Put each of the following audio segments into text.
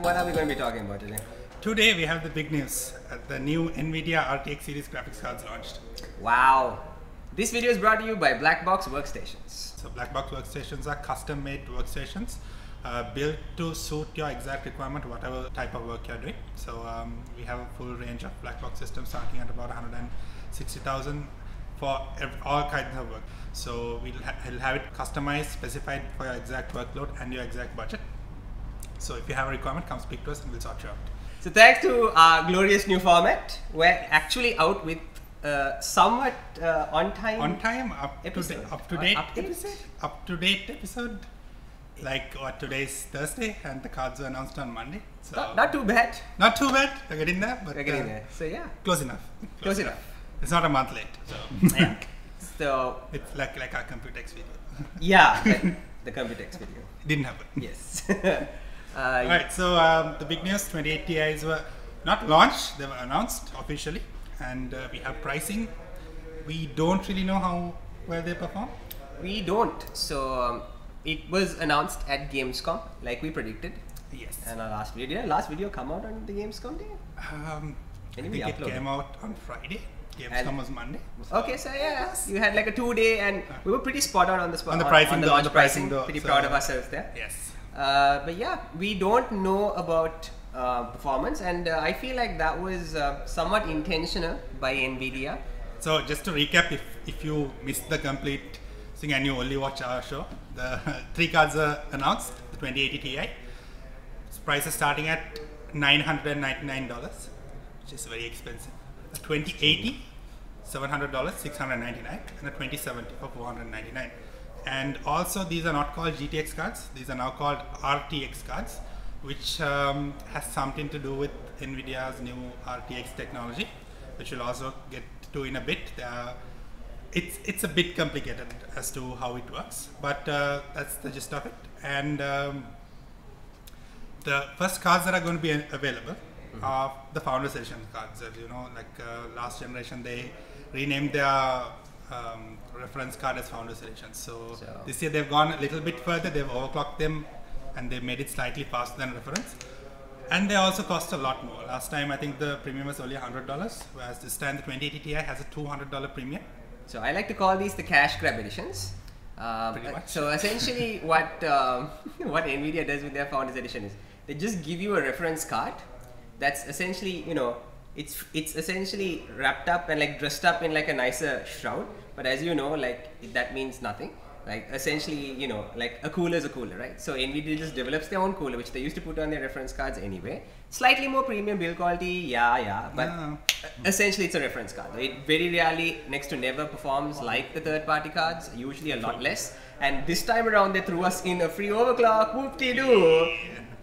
what are we going to be talking about today? Today we have the big news. The new Nvidia RTX series graphics cards launched. Wow. This video is brought to you by Black Box Workstations. So Black Box Workstations are custom-made workstations built to suit your exact requirement, whatever type of work you're doing. So we have a full range of Black Box systems starting at about 160,000 for all kinds of work. So we'll have it customized, specified for your exact workload and your exact budget. So if you have a requirement, come speak to us and we'll sort you out. So thanks to our glorious new format, we're actually out with somewhat up to date episode. Like what, today's Thursday and the cards were announced on Monday. So not too bad. Not too bad. We're getting there, but we're getting there. So yeah, close enough. Close enough. It's not a month late. So yeah. So it's like our Computex video. Yeah, the Computex video. Didn't happen. Yes. Alright, so the big news, 2080 Ti's were not launched, they were announced officially, and we have pricing. We don't really know how well they perform. We don't. So it was announced at Gamescom, like we predicted. Yes. And our last video. Did last video come out on the Gamescom day? I think it came out on Friday. Gamescom was Monday. So okay, so yeah, you had like a 2-day, and we were pretty spot on the spot on the pricing. On the pricing though, pretty proud of ourselves there. Yes. But yeah, we don't know about performance, and I feel like that was somewhat intentional by Nvidia. So just to recap, if you missed the complete thing and you only watch our show, the 3 cards are announced. The 2080 Ti. Price is starting at $999, which is very expensive. The 2080, $700, $699, and a 2070 for $499. And also these are not called GTX cards, these are now called RTX cards, which has something to do with Nvidia's new RTX technology, which we'll also get to in a bit. It's a bit complicated as to how it works, but that's the gist of it. And the first cards that are going to be available are the Founders Edition cards. As you know, like last generation, they renamed their reference card as Founders Edition. So this year they've gone a little bit further. They've overclocked them and they made it slightly faster than reference. And they also cost a lot more. Last time I think the premium was only $100, whereas this time the 2080 Ti has a $200 premium. So I like to call these the cash grab editions. Pretty much. So essentially what Nvidia does with their Founders Edition is they just give you a reference card that's essentially, you know, it's essentially wrapped up and like dressed up in like a nicer shroud, but as you know, like that means nothing. Like essentially, you know, like a cooler is a cooler, right? So Nvidia just develops their own cooler, which they used to put on their reference cards anyway. Slightly more premium build quality, but essentially it's a reference card. It very rarely, next to never, performs like the third-party cards, usually a lot less. And this time around they threw us in a free overclock, whoop-de-doo.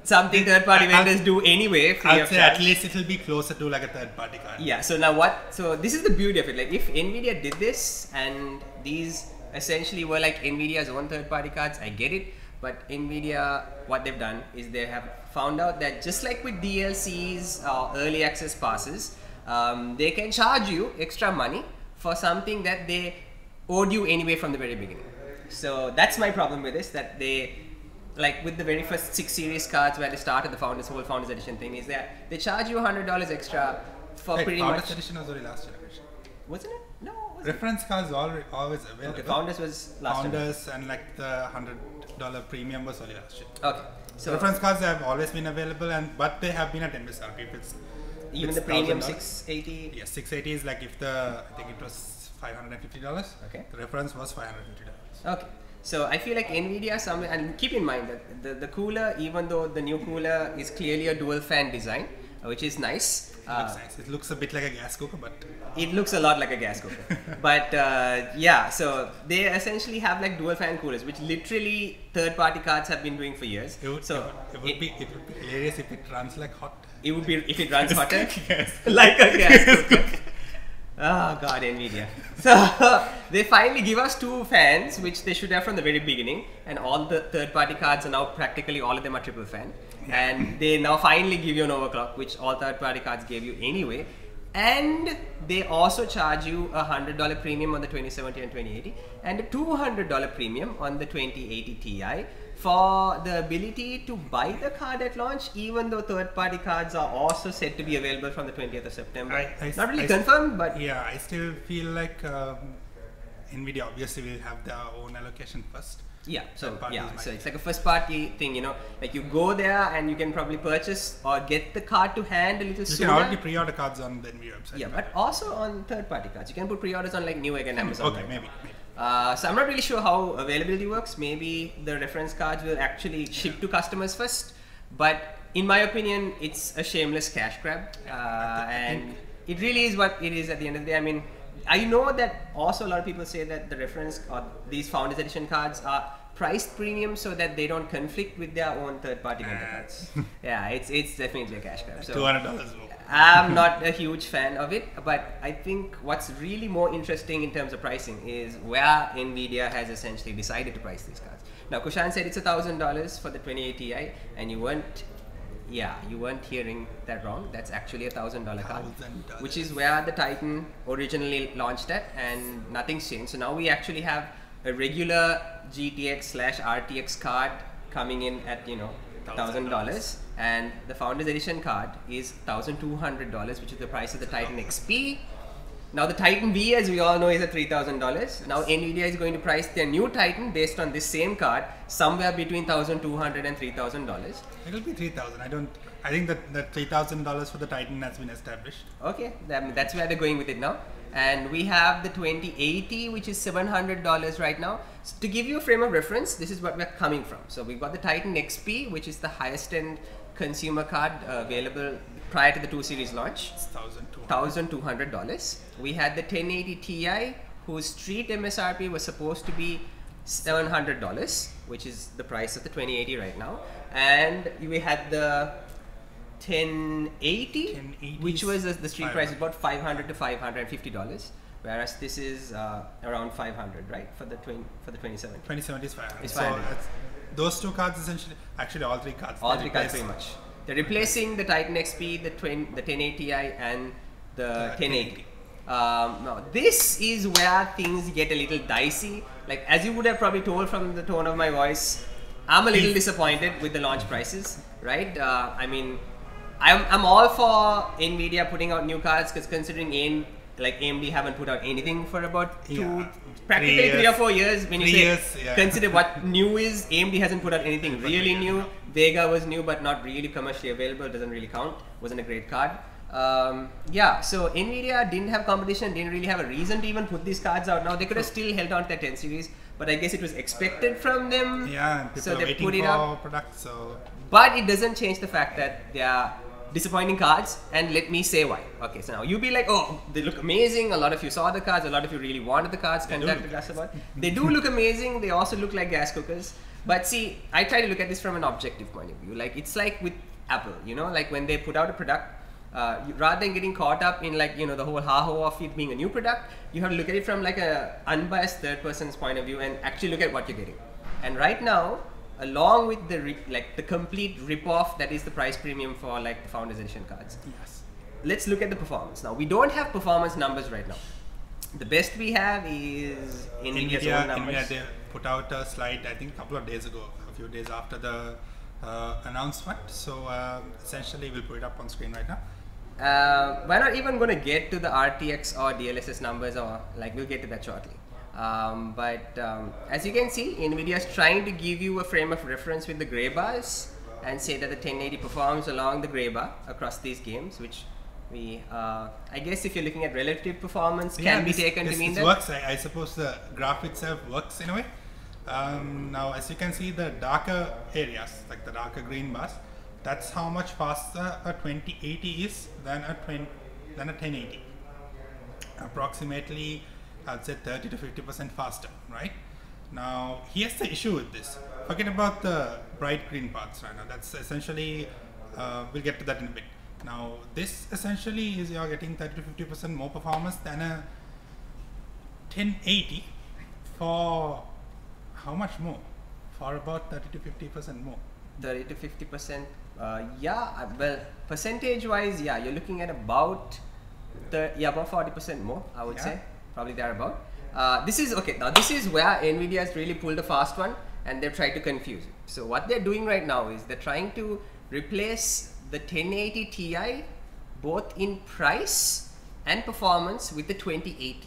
Something third-party vendors do anyway. I'd say at least it'll be closer to like a third-party card. Yeah. So now so this is the beauty of it. Like if Nvidia did this and these essentially were like Nvidia's own third-party cards, I get it. But Nvidia, what they've done is they have found out that just like with DLCs or early access passes, they can charge you extra money for something that they owed you anyway from the very beginning. So that's my problem with this, that they, like with the very first 6 series cards where they started the whole Founders Edition thing, is that they charge you $100 extra for pretty much. Founders Edition was only last generation. Wasn't it? No. Reference cards always available. Okay, Founders was last Founders and like the $100 premium was only last year. Okay. So reference cards have always been available, but they have been at MSRP. If it's even the premium 680. Yeah, 680 is like if I think it was $550. Okay. The reference was $550. Okay. So I feel like Nvidia and keep in mind that the cooler, even though the new cooler is clearly a dual fan design, which is nice. It looks nice. It looks a bit like a gas cooker, but it looks a lot like a gas cooker. But yeah, so they essentially have like dual fan coolers, which literally third-party cards have been doing for years. It would be hilarious if it runs like hot. It would be if it runs hotter, yes. like a gas cooker. Oh god, Nvidia. So they finally give us 2 fans, which they should have from the very beginning, and all the third-party cards are now practically all of them are triple fan. And they now finally give you an overclock, which all third-party cards gave you anyway. And they also charge you a $100 premium on the 2070 and 2080, and a $200 premium on the 2080 Ti, for the ability to buy the card at launch, even though third-party cards are also said to be available from the 20th of September. Not really confirmed, but yeah, I still feel like Nvidia obviously will have their own allocation first. Yeah, so it's like a first-party thing, you know, like you go there and you can probably purchase or get the card to hand a little sooner. You can already pre-order cards on the Nvidia website. Yeah, but also on third-party cards, you can put pre-orders on like Newegg and Amazon. Okay, maybe. So I'm not really sure how availability works. Maybe the reference cards will actually ship to customers first, but in my opinion, it's a shameless cash grab, and it really is what it is at the end of the day. I mean, I know that also a lot of people say that the reference or these Founders Edition cards are priced premium so that they don't conflict with their own third-party vendor cards. Yeah, it's definitely a cash grab. So $200 more. I'm not a huge fan of it, but I think what's really more interesting in terms of pricing is where Nvidia has essentially decided to price these cards. Now, Kushan said it's $1,000 for the 2080 Ti, and you weren't hearing that wrong. That's actually $1,000 card, which is where the Titan originally launched at, and nothing's changed. So now we actually have a regular GTX/RTX card coming in at, you know, $1,000, and the Founders Edition card is $1,200, which is the price of the Titan XP. Now the Titan V, as we all know, is at $3,000. Now Nvidia is going to price their new Titan based on this same card somewhere between $1,200 and $3,000. It'll be 3,000. I think that the $3,000 for the Titan has been established. Okay, that's where they're going with it now. And we have the 2080, which is $700 right now. So to give you a frame of reference, this is what we're coming from. So we've got the Titan XP, which is the highest end consumer card available prior to the 2 Series launch. It's $1,200. We had the 1080 Ti, whose street MSRP was supposed to be $700, which is the price of the 2080 right now. And we had the 1080, which was the street price is about $500 to $550, whereas this is around $500, right, for the 2070. 2070 is $500. It's $500. So those two cards essentially, actually all three cards. All three cards pretty much. They're replacing the Titan XP, the 1080 Ti, and the 1080. Now this is where things get a little dicey. Like, as you would have probably told from the tone of my voice, I'm a little disappointed with the launch prices, right? I mean, I'm all for Nvidia putting out new cards, because considering AMD haven't put out anything for about practically 3 or 4 years. When you say consider what new is, AMD hasn't put out anything really new. Vega was new but not really commercially available, doesn't really count, wasn't a great card. Yeah, so Nvidia didn't have competition, didn't really have a reason to even put these cards out. Now they could have still held on to their 10 series, but I guess it was expected from them. Yeah, and people so they waiting put it for out. products. So, but it doesn't change the fact that they are disappointing cards, and let me say why. Okay, so now you'll be like, oh, they look amazing. A lot of you saw the cards. A lot of you really wanted the cards. Contacted us about. They do look amazing. They also look like gas cookers. But see, I try to look at this from an objective point of view. Like, it's like with Apple, you know, like when they put out a product, rather than getting caught up in, like, you know, the whole ha-ho of it being a new product, you have to look at it from like a unbiased third person's point of view and actually look at what you're getting. And right now, along with the the complete rip-off that is the price premium for like the Founders Edition cards. yes. Let's look at the performance. Now, we don't have performance numbers right now. The best we have is Nvidia's own numbers. Nvidia, they put out a slide, I think a couple of days ago, a few days after the announcement. So essentially, we'll put it up on screen right now. We're not even going to get to the RTX or DLSS numbers, or like we'll get to that shortly. As you can see, Nvidia is trying to give you a frame of reference with the gray bars and say that the 1080 performs along the gray bar across these games, which we, I guess if you're looking at relative performance, can be taken to mean that. This works. I suppose the graph itself works in a way. Now, as you can see, the darker areas, like the darker green bars, that's how much faster a 2080 is than a 1080. Approximately, I'd say 30 to 50% faster, right? Now, here's the issue with this. Forget about the bright green parts right now. That's essentially, we'll get to that in a bit. Now, this essentially is you're getting 30 to 50% more performance than a 1080 for how much more? For about 30 to 50% more. 30 to 50%, yeah, well, percentage-wise, yeah, you're looking at about, about 40% more, I would say. Probably thereabout. This is okay. Now this is where Nvidia has really pulled a fast one. and they've tried to confuse it. So what they're doing right now is they're trying to replace the 1080 Ti both in price and performance with the 2080.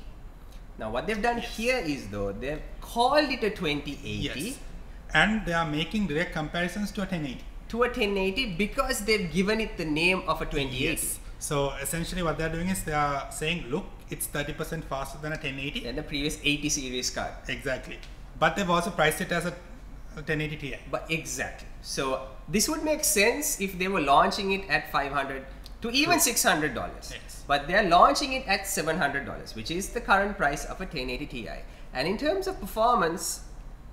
Now what they've done here is though, they've called it a 2080. Yes. And they are making direct comparisons to a 1080. To a 1080 because they've given it the name of a 2080. Yes. So essentially what they're doing is they are saying, look, it's 30% faster than a 1080. Than the previous 80 series card. Exactly. But they've also priced it as a 1080 Ti. But exactly. So this would make sense if they were launching it at $500 to even $600. Yes. But they're launching it at $700, which is the current price of a 1080 Ti. And in terms of performance,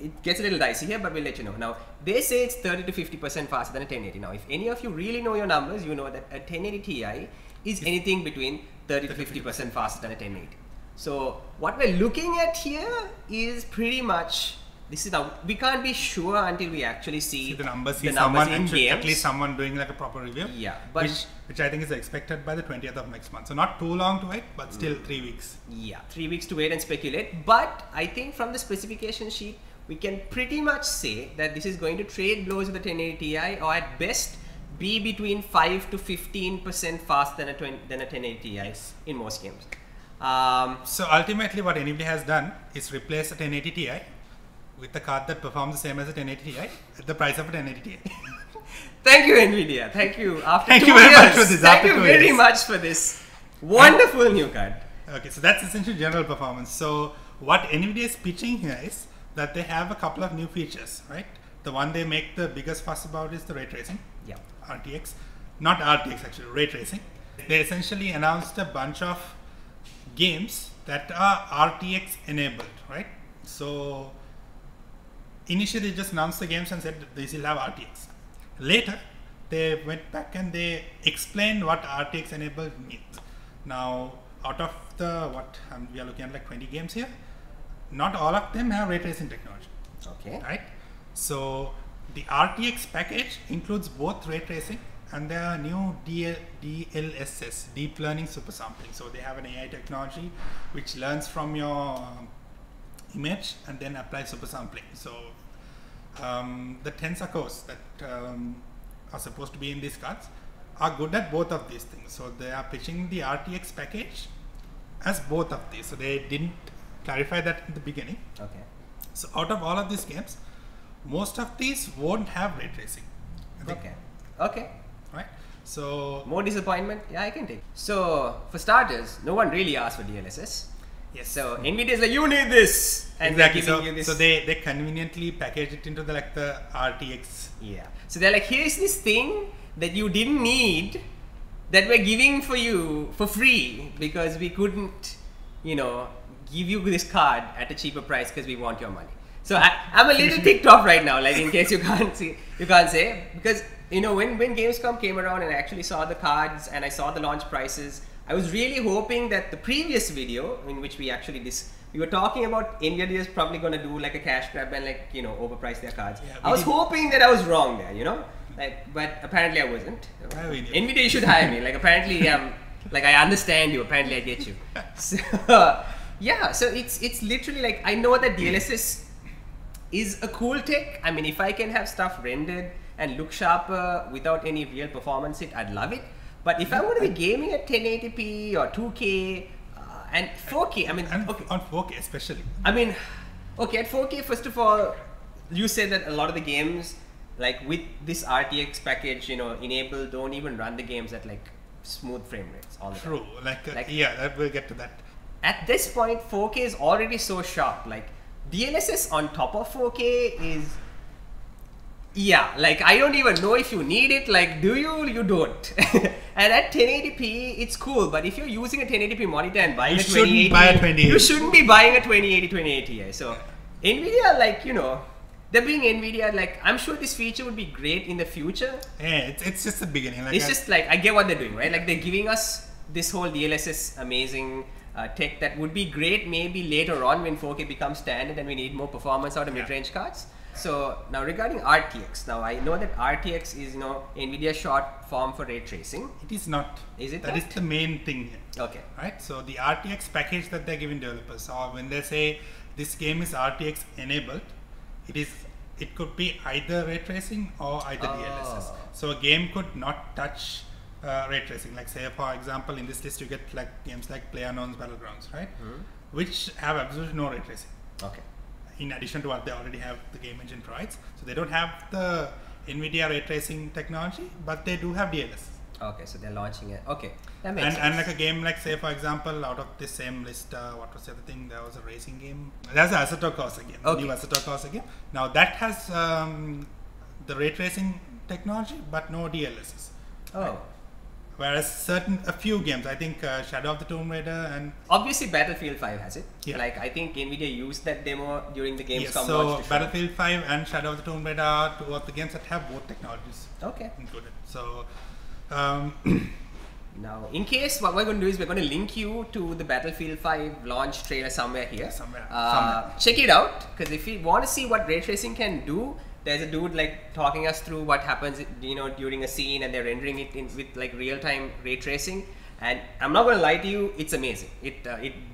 it gets a little dicey here, but we'll let you know. Now, they say it's 30 to 50% faster than a 1080. Now, if any of you really know your numbers, you know that a 1080 Ti is anything between 30 to 50% faster than a 1080. So, what we're looking at here is pretty much, this is now, we can't be sure until we actually see the numbers, in games. At least someone doing like a proper review. Yeah, but which I think is expected by the 20th of next month. So not too long to wait, but still 3 weeks. Yeah, 3 weeks to wait and speculate. But I think from the specification sheet, we can pretty much say that this is going to trade blows with the 1080 Ti, or at best be between 5 to 15% faster than a 1080 Ti in most games. So ultimately what Nvidia has done is replace a 1080 Ti with a card that performs the same as a 1080 Ti at the price of a 1080 Ti. Thank you, Nvidia. Thank you. Thank you very much for this. Thank you very much for this wonderful new card. Okay, so that's essentially general performance. So what Nvidia is pitching here is that they have a couple of new features, right? The one they make the biggest fuss about is the ray tracing. Yeah. RTX. Not RTX actually, ray tracing. They essentially announced a bunch of games that are RTX enabled, right? So initially they just announced the games and said they still have RTX. Later they went back and they explained what RTX enabled means. Now out of the we are looking at like 20 games here, not all of them have ray tracing technology. Okay. Right? So the RTX package includes both ray tracing and their new DLSS, deep learning super sampling. So they have an AI technology which learns from your image and then applies super sampling. So the tensor cores that are supposed to be in these cards are good at both of these things. So they are pitching the RTX package as both of these. So they didn't clarify that in the beginning. Okay. So out of all of these games, most of these won't have ray tracing. Okay. Okay. Right. So more disappointment. Yeah, I can take. So for starters, no one really asked for DLSS. yes. So Nvidia is like, you need this, and exactly. they're giving you this. So they conveniently package it into the RTX. Yeah. So they're like, here's this thing that you didn't need, that we're giving for you for free because we couldn't, you know, give you this card at a cheaper price because we want your money. So I'm a little ticked off right now, like in case you can't say, because you know when Gamescom came around and I actually saw the cards and I saw the launch prices, I was really hoping that the previous video in which we actually we were talking about Nvidia is probably going to do like a cash grab and like, you know, overprice their cards. Yeah, I was hoping that I was wrong there, you know, like, but apparently I wasn't. Nvidia, you should hire me. Like apparently like I understand you. Apparently I get you. So yeah, so it's literally like, I know that DLSS is a cool tech. I mean, if I can have stuff rendered and look sharper without any real performance hit, I'd love it. But if I'm going to be gaming at 1080p or 2K and 4K, I mean, okay. On 4K especially. I mean, okay, at 4K, first of all, you said that a lot of the games, like with this RTX package, you know, enabled, don't even run the games at like smooth frame rates all the time. True, like yeah, we'll get to that. At this point, 4K is already so sharp. Like DLSS on top of 4K is, yeah, like I don't even know if you need it. Like, do you? You don't. And at 1080p, it's cool. But if you're using a 1080p monitor and buying a 2080, you shouldn't be buying a 2080 Ti. So Nvidia, like, you know, they're being Nvidia. Like, I'm sure this feature would be great in the future. Yeah, it's just the beginning. Like it's just like, I get what they're doing, right? Like they're giving us this whole DLSS amazing tech that would be great maybe later on when 4K becomes standard and we need more performance out of mid-range cards. So now regarding RTX, now I know that RTX is, you know, Nvidia short form for ray tracing. It is not. Is it? That is the main thing here. Okay. Right. So the RTX package that they're giving developers, or when they say this game is RTX enabled, it is it could be either ray tracing or either DLSS. So a game could not touch ray tracing. Like say for example, in this list you get like games like PlayerUnknown's Battlegrounds, right? Which have absolutely no ray tracing. Okay. In addition to what they already have, the game engine provides. So they don't have the Nvidia ray tracing technology, but they do have DLSS. Okay, so they're launching it. Okay, that makes sense. And like a game like say for example, out of this same list, what was the other thing? There was a racing game. There's an Assetto Corsa game, the new Assetto Corsa game. Now that has the ray tracing technology, but no DLSS. Oh. Right? Whereas a few games, I think Shadow of the Tomb Raider and obviously Battlefield 5 has it. Yeah. Like I think Nvidia used that demo during the Gamescom yes, so launch. Battlefield 5 and Shadow of the Tomb Raider are two of the games that have both technologies included. So now, in case what we're going to do is we're going to link you to the Battlefield 5 launch trailer somewhere here. Somewhere. Check it out, because if you want to see what ray tracing can do, there's a dude like talking us through what happens, you know, during a scene, and they're rendering it in with like real-time ray tracing. And I'm not going to lie to you, it's amazing. It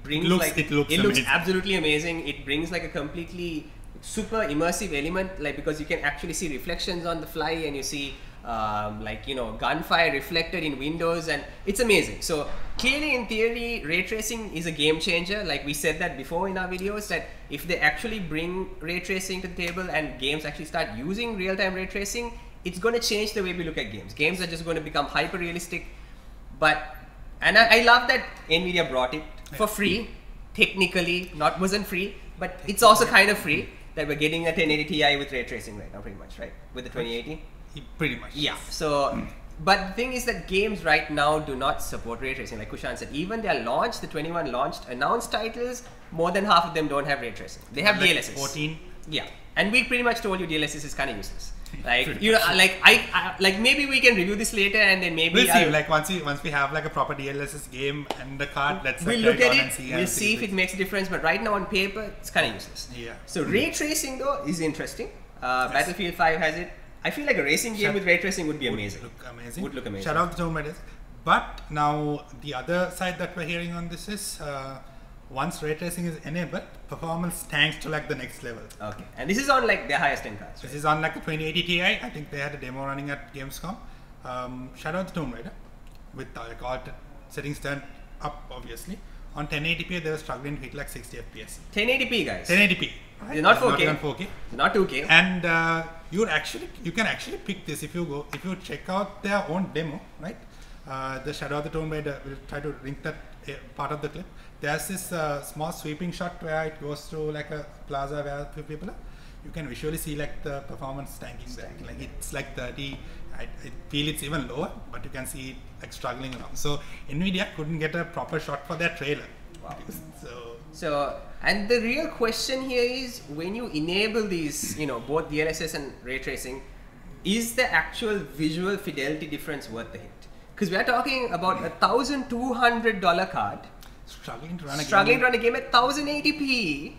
brings it looks absolutely amazing. It brings like a completely super immersive element, like because you can actually see reflections on the fly, and you see like, you know, gunfire reflected in windows, and it's amazing. So clearly in theory ray tracing is a game changer. Like we said that before in our videos, that if they actually bring ray tracing to the table and games actually start using real-time ray tracing, it's going to change the way we look at games. Games are just going to become hyper realistic. But and I love that Nvidia brought it for free. Technically wasn't free, but it's also kind of free, that we're getting a 1080 Ti with ray tracing right now, pretty much, right? With the 2080. Pretty much. Yeah. So, but the thing is that games right now do not support ray tracing. Like Kushan said, even their launch, the 21 launched, announced titles, more than half of them don't have ray tracing. They have like DLSS. 14. Yeah. And we pretty much told you DLSS is kind of useless. Like, you know, like I like maybe we can review this later, and then maybe we'll see. Like once we have like a proper DLSS game and the card, let's we'll look at it. We'll see if it makes a difference. But right now on paper, it's kind of useless. Yeah. So ray tracing though is interesting. Battlefield 5 has it. I feel like a racing game with ray tracing would be amazing. Would look amazing. Shadow of the Tomb Raider. But now the other side that we're hearing on this is once ray tracing is enabled, performance tanks to like the next level. Okay. And this is on like their highest end cards. This is on like the 2080 Ti. I think they had a demo running at Gamescom. Shadow of the Tomb Raider with like all settings turned up, obviously. On 1080p, they were struggling to hit like 60 FPS. 1080p, guys. 1080p. Right? They're not 4K. Not even 4K. Not 2K. And you can actually pick this if you check out their own demo, right? The Shadow of the Tomb Raider, we'll try to link that part of the clip. There's this small sweeping shot where it goes through like a plaza where a few people are. You can visually see like the performance tanking there. Like it's like 30. I feel it's even lower, but you can see it like struggling around. So Nvidia couldn't get a proper shot for their trailer. Wow. So and the real question here is, when you enable these, you know, both DLSS and ray tracing, is the actual visual fidelity difference worth the hit? Because we are talking about a $1,200 card struggling to run a game at 1080p.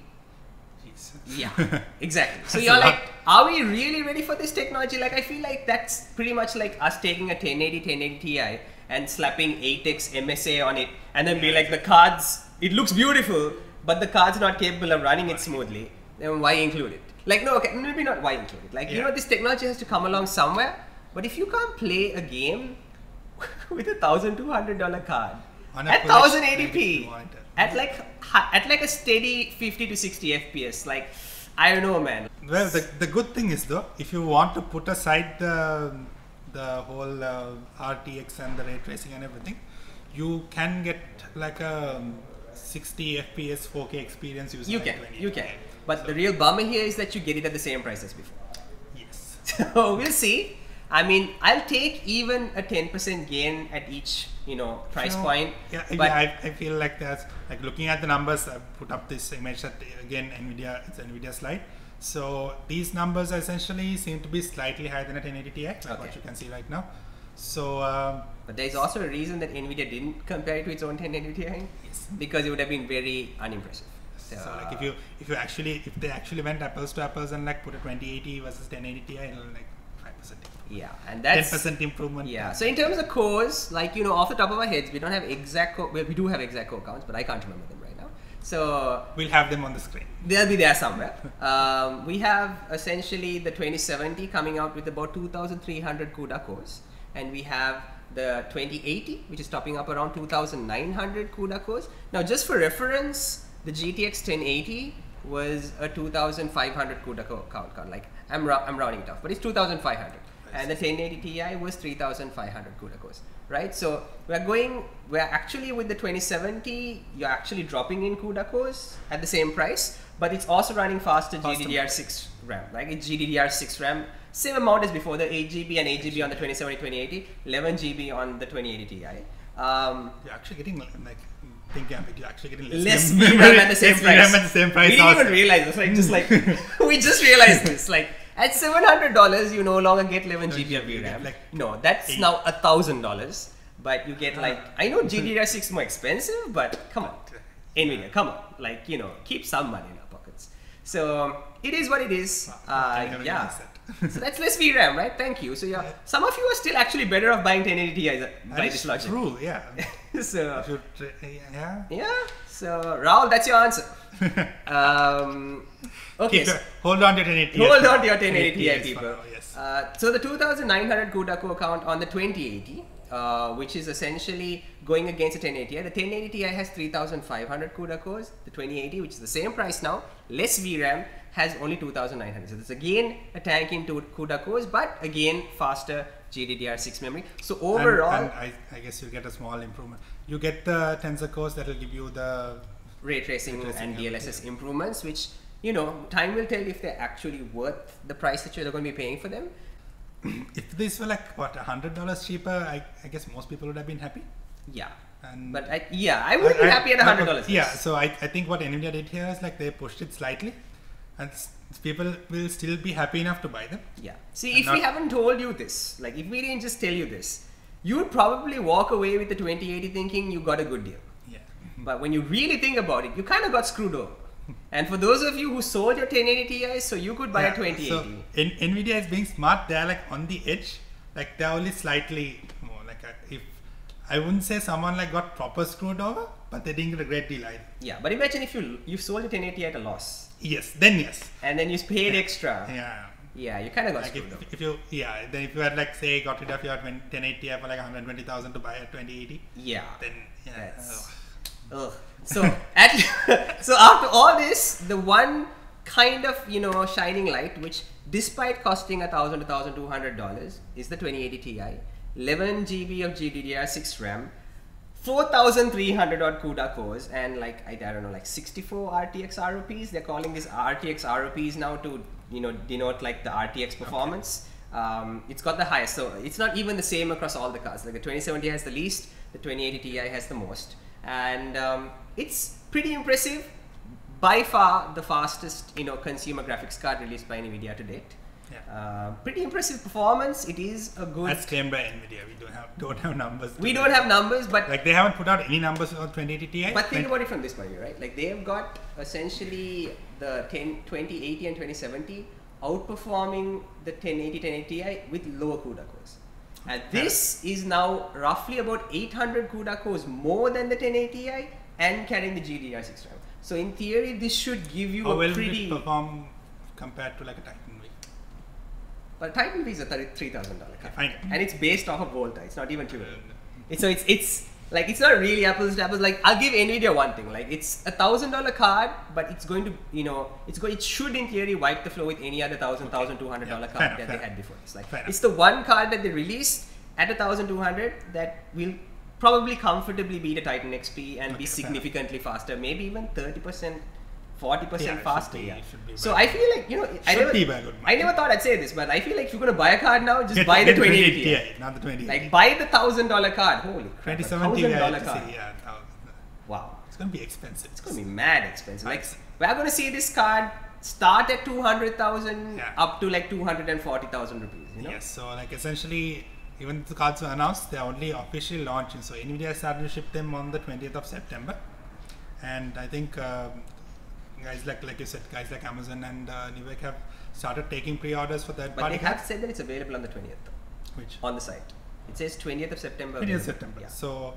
Yeah, exactly. So That's you're like, are we really ready for this technology? Like, I feel like that's pretty much like us taking a 1080 Ti and slapping 8x MSA on it, and then be like, the cards, it looks beautiful, but the card's not capable of running it smoothly. Then why include it? Like, no, okay, maybe not why include it. Like, you know, this technology has to come along somewhere. But if you can't play a game with a $1,200 card at 1080p, at like a steady 50 to 60 FPS, like, I don't know, man. Well, the good thing is though, if you want to put aside the whole RTX and the ray tracing and everything, you can get like a 60 FPS 4K experience using you can. But so the real bummer here is that you get it at the same price as before. Yes. So we'll see. I mean, I'll take even a 10% gain at each, you know, price point. Yeah, but I feel like that's like looking at the numbers. I put up this image that again it's an Nvidia slide. So these numbers essentially seem to be slightly higher than a 1080 Ti, like what you can see right now. So, but there's also a reason that Nvidia didn't compare it to its own 1080 Ti. Yes. Because it would have been very unimpressive. So like if they actually went apples to apples and like put a 2080 versus 1080 Ti, it'll like 5%. Yeah, and that's 10% improvement. Yeah. So in terms of cores, like, you know, off the top of our heads, we don't have exact core. Well, we do have exact core counts, but I can't remember them right now. So we'll have them on the screen. They'll be there somewhere. We have essentially the 2070 coming out with about 2,300 CUDA cores, and we have the 2080, which is topping up around 2,900 CUDA cores. Now, just for reference, the GTX 1080 was a 2,500 CUDA core count. Like I'm rounding it off, but it's 2,500. And the 1080 Ti was 3,500 CUDA cores, right? So we're actually with the 2070, you're actually dropping in CUDA cores at the same price, but it's also running faster GDDR6 RAM. Like it's GDDR6 RAM, same amount as before, the 8 GB and 8 GB on the 2070, 2080, 11 GB on the 2080 Ti. You're actually getting like, thinking of it, you're actually getting less VRAM at the same price. VRAM at the same price. We didn't even realize this. Like, just like we just realized this. Like at $700, you no longer get 11 GB of VRAM. Like no, that's now $1,000. But you get like, I know GDDR6 is more expensive, but come on, Nvidia, come on, like keep some money in our pockets. So it is what it is. Yeah. So that's less VRAM, right? Thank you. So yeah, some of you are still actually better off buying 1080 Ti's by this logic. True, yeah. So yeah. So Rahul, that's your answer. Okay. Hold on to 1080. Hold on to your 1080 Ti, people. Yes. So the 2,900 CUDA core count on the 2080, which is essentially going against the 1080 Ti. The 1080 Ti has 3,500 CUDA cores. The 2080, which is the same price now, less VRAM, has only 2,900. So it's again a tank in CUDA cores, but again faster GDDR6 memory. So overall, and I guess you get a small improvement. You get the tensor cores that will give you the ray tracing and DLSS improvements, which time will tell if they're actually worth the price that you're going to be paying for them. If these were like what, $100 cheaper, I guess most people would have been happy. Yeah. But I would be happy at $100. Yeah. So I think what Nvidia did here is like they pushed it slightly, and people will still be happy enough to buy them. Yeah. See, if we haven't told you this, like if we didn't just tell you this, you would probably walk away with the 2080 thinking you got a good deal. Yeah. But when you really think about it, you kind of got screwed over. And for those of you who sold your 1080 Ti, so you could buy a 2080. So Nvidia is being smart. They're like on the edge. Like they're only slightly more. Like if I wouldn't say someone like got proper screwed over, but they didn't get a great deal either. Yeah, but imagine if you sold your 1080 at a loss. Yes, then yes. And then you paid extra. Yeah. Yeah, you kind of got like screwed over. Then if you had like say got rid of your 1080 Ti for like 120,000 to buy a 2080. Yeah. Then ugh. So so after all this, the one kind of shining light, which despite costing $1,000 to $1,200, is the 2080 Ti, 11 GB of GDDR6 RAM, 4,300 odd CUDA cores, and like I don't know, like 64 RTX ROPs. They're calling this RTX ROPs now to denote like the RTX performance. It's got the highest, so it's not even the same across all the cards. Like the 2070 has the least, the 2080 Ti has the most, and it's pretty impressive. By far the fastest consumer graphics card released by Nvidia to date. Yeah. Pretty impressive performance. It is a good. That's claimed by Nvidia. We don't have numbers. We don't have numbers, but like they haven't put out any numbers on 2080 Ti. But think about it from this point of view, right? Like they've got essentially the 2080 and 2070 outperforming the 1080 Ti with lower CUDA cores. And this is now roughly about 800 CUDA cores more than the 1080 Ti and carrying the GDDR6 RAM. So in theory, this should give you a pretty. Will it perform compared to like a Titan V? But Titan V is a $3,000 card, and it's based off of Volta. It's not even tunable. So it's like it's not really apples to apples. Like I'll give Nvidia one thing. Like it's a $1,000 card, but it's going to it should in theory wipe the floor with any other $1,200 card that they had before. It's like it's the one card that they released at $1,200 that will probably comfortably beat a Titan XP and be significantly faster, maybe even 30%, 40% faster. So I feel like I never thought I'd say this, but I feel like if you're gonna buy a card now, just buy the 2080 Ti, not the 2080. Like buy the $1,000 card. Holy crap! $1,000 card. Wow, it's gonna be expensive. It's gonna be mad expensive. Like we're gonna see this card start at 200,000 up to like 240,000 rupees. Yes. So like essentially. Even the cards were announced, they are only officially launching. So Nvidia started to ship them on the 20th of September, and I think guys like you said, guys like Amazon and Nvidia have started taking pre-orders for that. But they have said that it's available on the 20th. Which? On the site, it says 20th of September. 20th of September. Yeah. So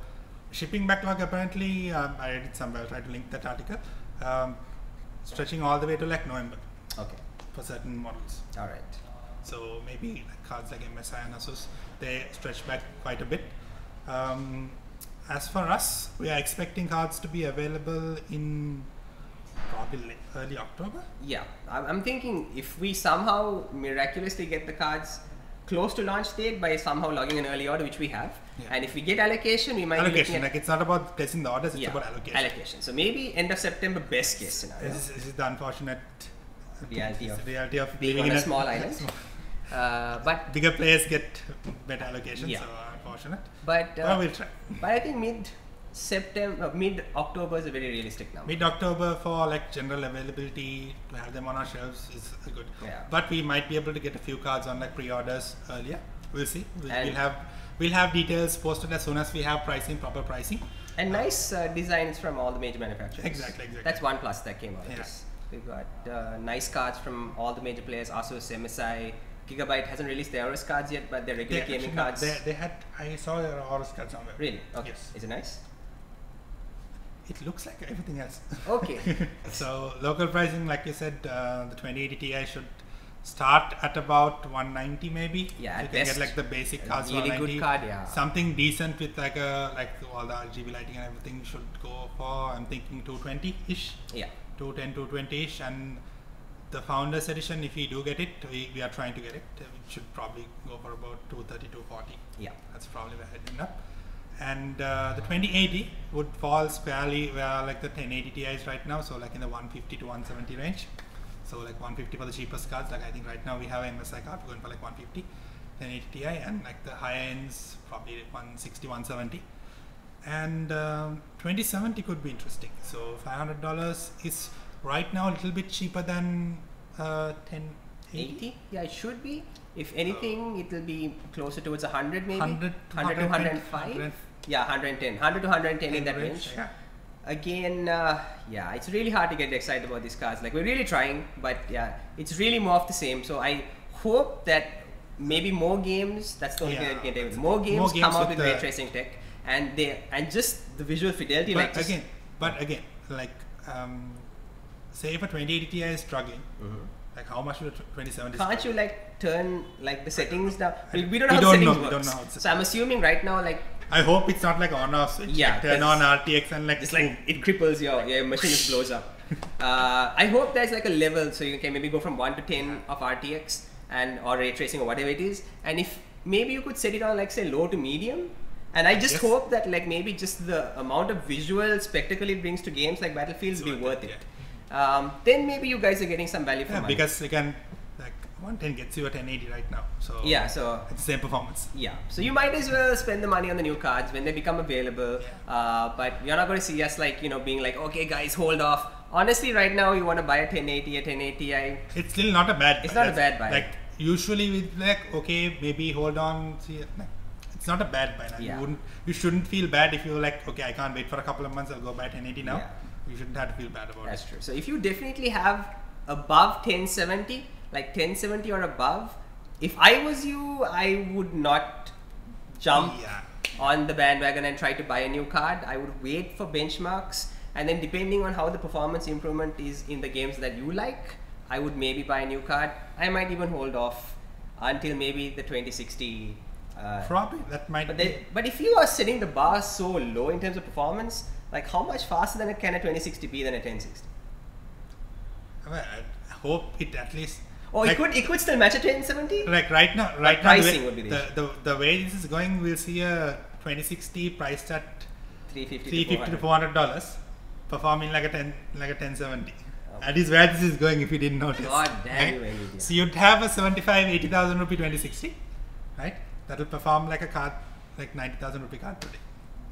shipping backlog apparently, I read it somewhere, I'll try to link that article, stretching all the way to like November. Okay. For certain models. All right. So maybe like cards like MSI and Asus, they stretch back quite a bit. As for us, we are expecting cards to be available in probably early October. Yeah, I'm thinking if we somehow miraculously get the cards close to launch date by somehow logging an early order, which we have, and if we get allocation, we might be looking at, like it's not about placing the orders, it's about allocation. Allocation. So maybe end of September, best case scenario. This is the unfortunate reality of being on a small island. But bigger players get better allocation, so unfortunate. But we'll try. But I think mid-October is a very realistic number. Mid-October for like general availability, to have them on our shelves is good. Yeah. But we might be able to get a few cards on like pre-orders earlier. We'll see. We'll have details posted as soon as we have proper pricing. And nice designs from all the major manufacturers. Exactly. That's one plus that came out of this. We've got nice cards from all the major players, Asus, MSI. Gigabyte hasn't released their Aorus cards yet, but they're regular gaming cards. I saw their Aorus cards somewhere. Really? Okay. Yes. Is it nice? It looks like everything else. Okay. So local pricing, like you said, the 2080 Ti should start at about 190 maybe. Yeah, you can get like the basic cards. Really 190. good card, yeah. Something decent with like all the RGB lighting and everything should go for, I'm thinking 220-ish. Yeah. 210, 220-ish, and the Founders Edition, if we do get it, we are trying to get it, it should probably go for about 230, 240. Yeah. That's probably where it ended up. And the 2080 would fall squarely where like the 1080 Ti is right now, so like in the 150 to 170 range. So like 150 for the cheapest cards, like I think right now we have an MSI card going for like 150, 1080 Ti, and like the high ends probably 160, 170. And 2070 could be interesting. So $500 is right now a little bit cheaper than 1080. Yeah, it should be. If anything, it will be closer towards 100 maybe. 100 to 105. Yeah, 110. 100 to 110 in that range. Yeah. Again, yeah, it's really hard to get excited about these cards. Like, we're really trying, but yeah, it's really more of the same. So I hope that maybe more games, that's the only thing that we can do. More games come out with ray tracing tech, and just the visual fidelity. But again, like say if a 2080 Ti is struggling, like how much would 2070? Can't you like turn like the settings down? We don't know how the settings work. We don't know. So I'm assuming right now, like, I hope it's not like on-off switch. Yeah, like turn on RTX and like it's like it cripples your machine, just blows up. I hope there's like a level so you can maybe go from 1 to 10 of RTX or ray tracing or whatever it is, and if maybe you could set it on like say low to medium. And I just hope that like maybe just the amount of visual spectacle it brings to games like Battlefield will be worth it. Then maybe you guys are getting some value for money. Because again, like 110 gets you a 1080 right now. So so it's the same performance. Yeah, so you might as well spend the money on the new cards when they become available. But you're not going to see us like being like, okay guys, hold off. Honestly, right now you want to buy a 1080, a 1080 Ti. It's still not a bad buy. It's not a bad buy. Like usually with like okay, maybe hold on. See, like, it's not a bad buy. Like, you shouldn't feel bad if you're like, okay, I can't wait for a couple of months. I'll go buy 1080 now. You shouldn't have to feel bad about it. That's true. So if you definitely have above 1070, like 1070 or above, if I was you, I would not jump on the bandwagon and try to buy a new card. I would wait for benchmarks, and then depending on how the performance improvement is in the games that you like, I would maybe buy a new card. I might even hold off until maybe the 2060. Probably that might. But if you are setting the bar so low in terms of performance, like how much faster than can a 2060 be than a 1060? Well, I hope it at least. Oh, like, it could still match a 1070. Like right now, pricing would be the way this is going, we'll see a 2060 priced at $350 to $400, performing like a 1070. That is where this is going. If you didn't notice. God damn you, So you'd have a 80,000 rupee 2060, right? That'll perform like a card, like 90,000 rupee card today.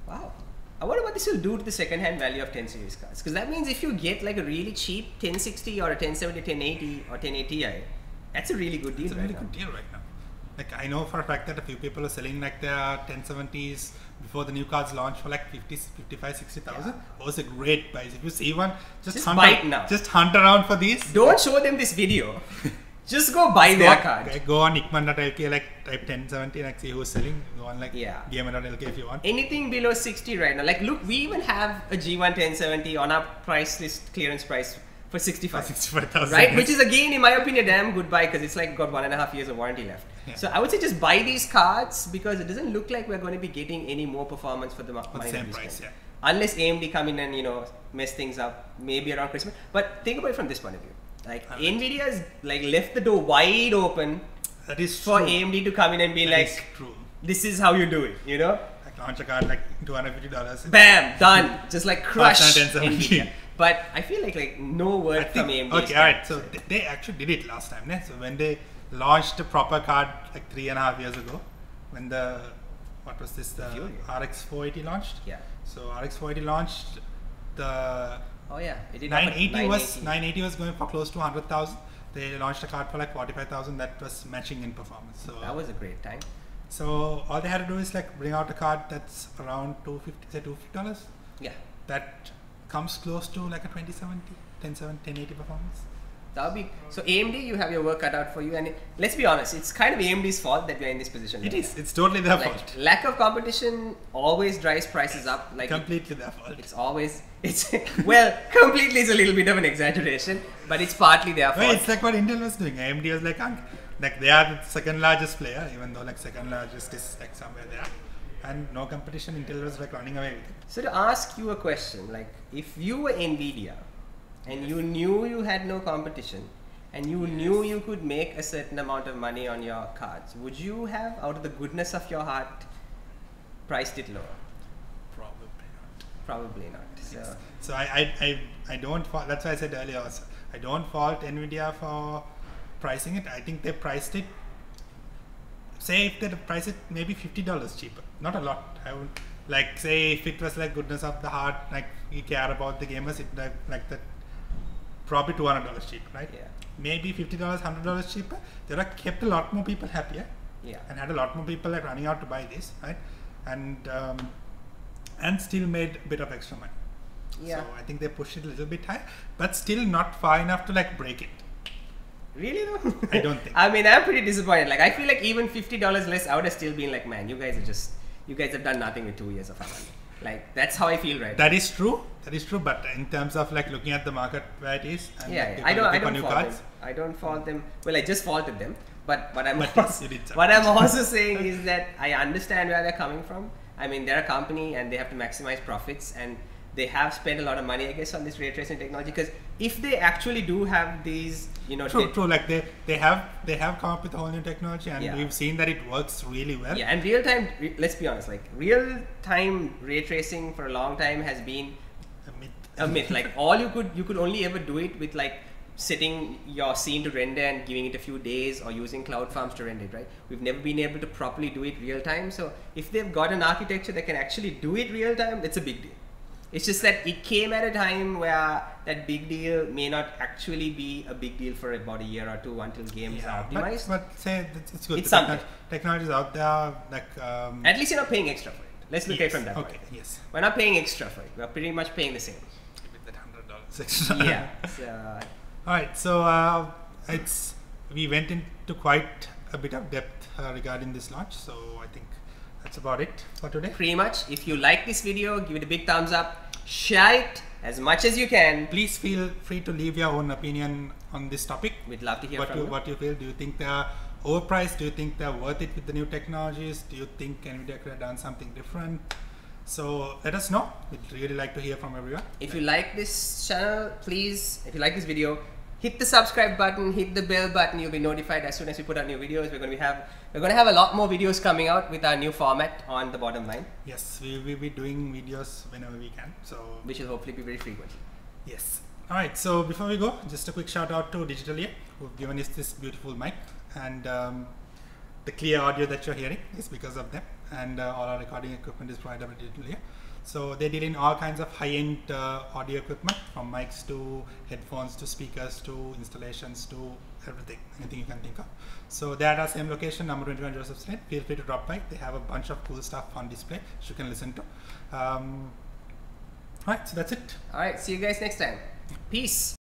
Wow. I wonder what this will do to the second-hand value of 10 series cards. Because that means if you get like a really cheap 1060 or a 1070, 1080 or 1080 Ti, that's a really good deal. It's a really good deal right now. Like I know for a fact that a few people are selling like their 1070s before the new cards launch for like 55, 60,000. Yeah. It was a great price. If you see one, just hunt around for these. Don't show them this video. Just go buy their card. Go on Ikman.lk, like type 1070, like see who's selling. Go on like Gamer.lk if you want. Anything below 60 right now. Like look, we even have a G1 1070 on our price list, clearance price for 65,000, right? Which is again, in my opinion, a damn good buy because it's like got 1.5 years of warranty left. Yeah. So I would say just buy these cards because it doesn't look like we're going to be getting any more performance for the money that same we price, spend. Unless AMD come in and, you know, mess things up, maybe around Christmas. But think about it from this point of view. Like Nvidia has like left the door wide open for AMD to come in and be like, this is how you do it, you know? Like launch a card like $250. Bam, done. Just like crush Nvidia. But I feel like no word from AMD. Okay, alright. So they actually did it last time. So when they launched a proper card like 3.5 years ago, when the what was this? The RX 480 launched. Yeah. So RX 480 launched. The it did 980 was going for close to 100,000. They launched a card for like 45,000 that was matching in performance. So that was a great time. So all they had to do is like bring out a card that's around $250. Yeah. That comes close to like a 1080 performance. That would be so. AMD, you have your work cut out for you, and let's be honest, it's kind of AMD's fault that we are in this position. It is. It's totally their fault. Lack of competition always drives prices up. Like completely their fault. It's well, completely is a little bit of an exaggeration, but it's partly their fault. Well, it's like what Intel was doing. AMD was like they are the second largest player, even though like second largest is like somewhere there, and no competition. Intel was like running away with it. So to ask you a question, like if you were Nvidia, and you knew you had no competition, and you knew you could make a certain amount of money on your cards, would you have, out of the goodness of your heart, priced it lower? Probably not. So I don't fault, that's why I said earlier also, I don't fault Nvidia for pricing it. I think they priced it, say if they price it maybe $50 cheaper, not a lot. I would like say if it was like goodness of the heart, like you care about the gamers, it like that. Probably $200 cheaper, right? Yeah. Maybe $50, $100 cheaper. They would have kept a lot more people happier. Yeah. And had a lot more people like running out to buy this, right? And still made a bit of extra money. Yeah. So I think they pushed it a little bit high, but still not far enough to like break it. Really though? I don't think. I mean, I'm pretty disappointed. Like I feel like even $50 less, I would have still been like, man, you guys have done nothing with 2 years of our money. Like that's how I feel right now. That is true. But in terms of like looking at the market where it is, and I don't fault them. Well, I just faulted them. But what I'm also saying is that I understand where they're coming from. I mean, they're a company and they have to maximize profits, and they have spent a lot of money, I guess, on this ray tracing technology. Because if they actually do have these, you know, true. Like they have come up with a whole new technology, and we've seen that it works really well. Yeah, and real time. Let's be honest. Like real time ray tracing for a long time has been a myth. Like all you could only ever do it with like setting your scene to render and giving it a few days, or using cloud farms to render it, right? We've never been able to properly do it real time. So if they've got an architecture that can actually do it real time, it's a big deal. It's just that it came at a time where that big deal may not actually be a big deal for about a year or two until games are optimized. But say it's good. It's something. Technology is out there. Like at least you're not paying extra for it. Let's look at it from that point. Yes. We're not paying extra for it. We're pretty much paying the same. With that $100 extra. Yeah. So, all right. So we went into quite a bit of depth regarding this launch. So I think that's about it for today. Pretty much. If you like this video, give it a big thumbs up. Share it as much as you can. Please feel free to leave your own opinion on this topic. We'd love to hear from you. What you feel. Do you think they're overpriced? Do you think they're worth it with the new technologies? Do you think Nvidia could have done something different? So let us know. We'd really like to hear from everyone. If you like this channel, please, if you like this video, hit the subscribe button, hit the bell button. You'll be notified as soon as we put out new videos. We're going to have a lot more videos coming out with our new format on the bottom line. Yes, we will be doing videos whenever we can. So we should hopefully be very frequent. Yes. All right. So before we go, just a quick shout out to Digital Ear, who've given us this beautiful mic, and the clear audio that you're hearing is because of them. And all our recording equipment is provided by Digital Ear. So they deal in all kinds of high-end audio equipment, from mics to headphones to speakers to installations to everything, anything you can think of. So they're at our same location, number 21 Joseph Street. Feel free to drop by. They have a bunch of cool stuff on display which you can listen to. Alright, so that's it. Alright, see you guys next time. Peace.